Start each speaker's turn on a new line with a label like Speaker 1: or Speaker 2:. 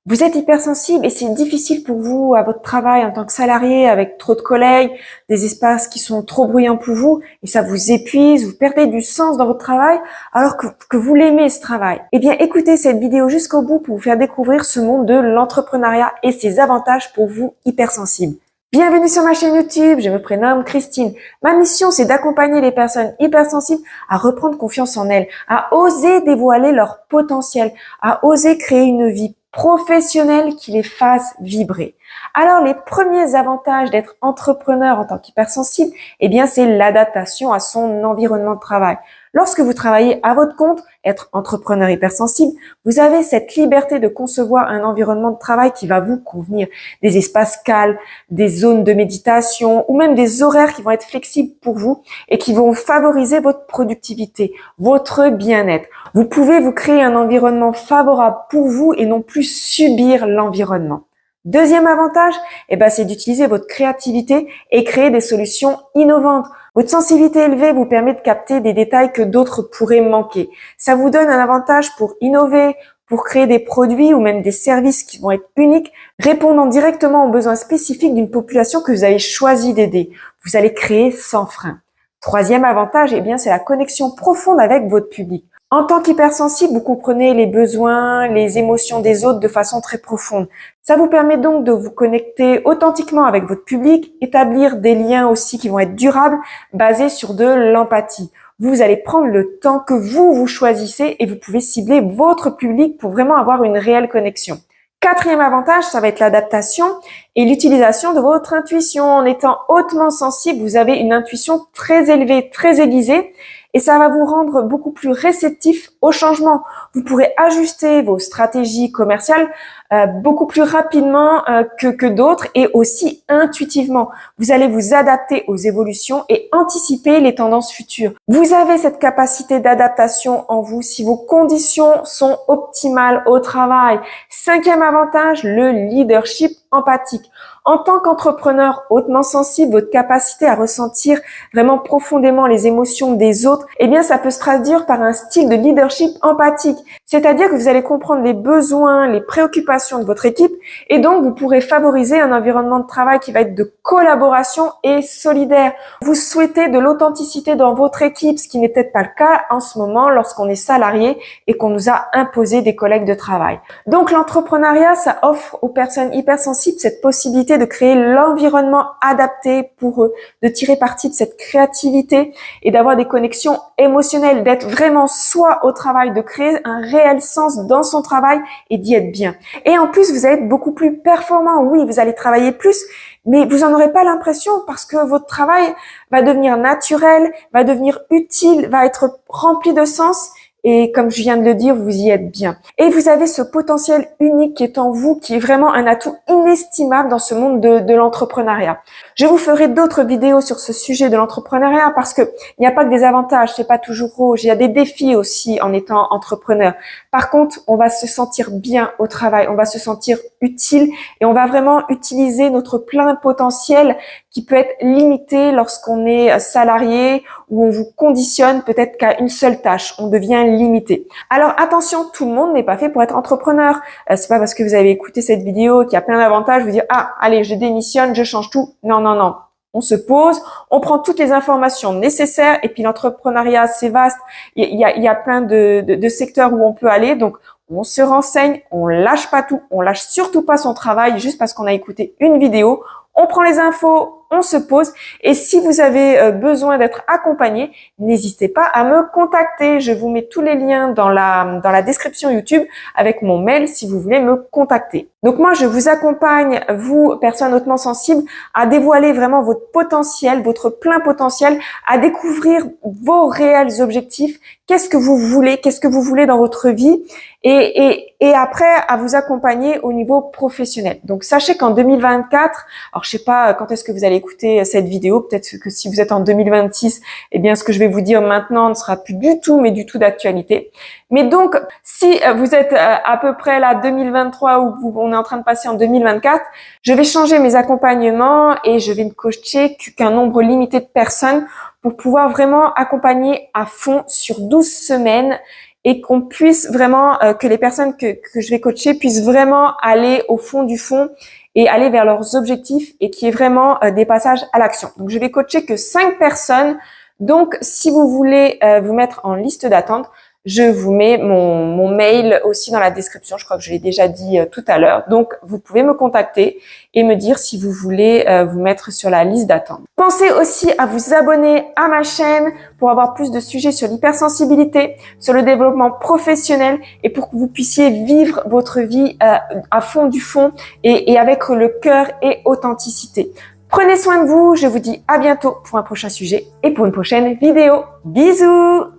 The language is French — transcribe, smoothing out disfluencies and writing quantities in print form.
Speaker 1: Vous êtes hypersensible et c'est difficile pour vous à votre travail en tant que salarié avec trop de collègues, des espaces qui sont trop bruyants pour vous et ça vous épuise, vous perdez du sens dans votre travail alors que vous l'aimez ce travail. Eh bien, écoutez cette vidéo jusqu'au bout pour vous faire découvrir ce monde de l'entrepreneuriat et ses avantages pour vous hypersensibles. Bienvenue sur ma chaîne YouTube, je me prénomme Christine. Ma mission, c'est d'accompagner les personnes hypersensibles à reprendre confiance en elles, à oser dévoiler leur potentiel, à oser créer une vie professionnelle qui les fasse vibrer. Alors, les premiers avantages d'être entrepreneur en tant qu'hypersensible, eh bien, c'est l'adaptation à son environnement de travail. Lorsque vous travaillez à votre compte, être entrepreneur hypersensible, vous avez cette liberté de concevoir un environnement de travail qui va vous convenir. Des espaces calmes, des zones de méditation ou même des horaires qui vont être flexibles pour vous et qui vont favoriser votre productivité, votre bien-être. Vous pouvez vous créer un environnement favorable pour vous et non plus subir l'environnement. Deuxième avantage, c'est d'utiliser votre créativité et créer des solutions innovantes. Votre sensibilité élevée vous permet de capter des détails que d'autres pourraient manquer. Ça vous donne un avantage pour innover, pour créer des produits ou même des services qui vont être uniques, répondant directement aux besoins spécifiques d'une population que vous avez choisi d'aider. Vous allez créer sans frein. Troisième avantage, c'est la connexion profonde avec votre public. En tant qu'hypersensible, vous comprenez les besoins, les émotions des autres de façon très profonde. Ça vous permet donc de vous connecter authentiquement avec votre public, établir des liens aussi qui vont être durables, basés sur de l'empathie. Vous allez prendre le temps que vous choisissez et vous pouvez cibler votre public pour vraiment avoir une réelle connexion. Quatrième avantage, ça va être l'adaptation et l'utilisation de votre intuition. En étant hautement sensible, vous avez une intuition très élevée, très aiguisée et ça va vous rendre beaucoup plus réceptif au changement. Vous pourrez ajuster vos stratégies commerciales beaucoup plus rapidement que d'autres et aussi intuitivement. Vous allez vous adapter aux évolutions et anticiper les tendances futures. Vous avez cette capacité d'adaptation en vous si vos conditions sont optimales au travail. Cinquième avantage, le leadership empathique. En tant qu'entrepreneur hautement sensible, votre capacité à ressentir vraiment profondément les émotions des autres, ça peut se traduire par un style de leadership empathique. C'est-à-dire que vous allez comprendre les besoins, les préoccupations de votre équipe et donc vous pourrez favoriser un environnement de travail qui va être de collaboration et solidaire. Vous souhaitez de l'authenticité dans votre équipe, ce qui n'est peut-être pas le cas en ce moment lorsqu'on est salarié et qu'on nous a imposé des collègues de travail. Donc l'entrepreneuriat, ça offre aux personnes hypersensibles cette possibilité de créer l'environnement adapté pour eux, de tirer parti de cette créativité et d'avoir des connexions émotionnelles, d'être vraiment soi au travail, de créer un réel sens dans son travail et d'y être bien. Et en plus, vous allez être beaucoup plus performant. Oui, vous allez travailler plus, mais vous en aurez pas l'impression parce que votre travail va devenir naturel, va devenir utile, va être rempli de sens. Et comme je viens de le dire, vous y êtes bien. Et vous avez ce potentiel unique qui est en vous, qui est vraiment un atout inestimable dans ce monde de l'entrepreneuriat. Je vous ferai d'autres vidéos sur ce sujet de l'entrepreneuriat parce que il n'y a pas que des avantages, c'est pas toujours rouge. Il y a des défis aussi en étant entrepreneur. Par contre, on va se sentir bien au travail, on va se sentir utile et on va vraiment utiliser notre plein potentiel qui peut être limité lorsqu'on est salarié ou on vous conditionne peut-être qu'à une seule tâche. On devient limité. Alors attention, tout le monde n'est pas fait pour être entrepreneur. C'est pas parce que vous avez écouté cette vidéo qu'il y a plein d'avantages, vous dire ah allez je démissionne, je change tout. Non non non. On se pose, on prend toutes les informations nécessaires et puis l'entrepreneuriat c'est vaste. Il y a plein de secteurs où on peut aller. Donc on se renseigne, on lâche pas tout, on lâche surtout pas son travail juste parce qu'on a écouté une vidéo. On prend les infos, on se pose et si vous avez besoin d'être accompagné, n'hésitez pas à me contacter. Je vous mets tous les liens dans la description YouTube avec mon mail si vous voulez me contacter. Donc moi, je vous accompagne, vous, personnes hautement sensibles, à dévoiler vraiment votre potentiel, votre plein potentiel, à découvrir vos réels objectifs. Qu'est-ce que vous voulez dans votre vie et après à vous accompagner au niveau professionnel. Donc sachez qu'en 2024, alors je sais pas quand est-ce que vous allez écouter cette vidéo, peut-être que si vous êtes en 2026, ce que je vais vous dire maintenant ne sera plus du tout d'actualité. Mais donc si vous êtes à peu près là 2023 ou on est en train de passer en 2024, je vais changer mes accompagnements et je vais ne coacher qu'un nombre limité de personnes pour pouvoir vraiment accompagner à fond sur 12 semaines et qu'on puisse vraiment, que les personnes que je vais coacher puissent vraiment aller au fond du fond et aller vers leurs objectifs et qu'il y ait vraiment des passages à l'action. Donc, je vais coacher que 5 personnes. Donc, si vous voulez vous mettre en liste d'attente, je vous mets mon mail aussi dans la description. Je crois que je l'ai déjà dit tout à l'heure. Donc, vous pouvez me contacter et me dire si vous voulez vous mettre sur la liste d'attente. Pensez aussi à vous abonner à ma chaîne pour avoir plus de sujets sur l'hypersensibilité, sur le développement professionnel et pour que vous puissiez vivre votre vie à fond du fond et avec le cœur et authenticité. Prenez soin de vous. Je vous dis à bientôt pour un prochain sujet et pour une prochaine vidéo. Bisous!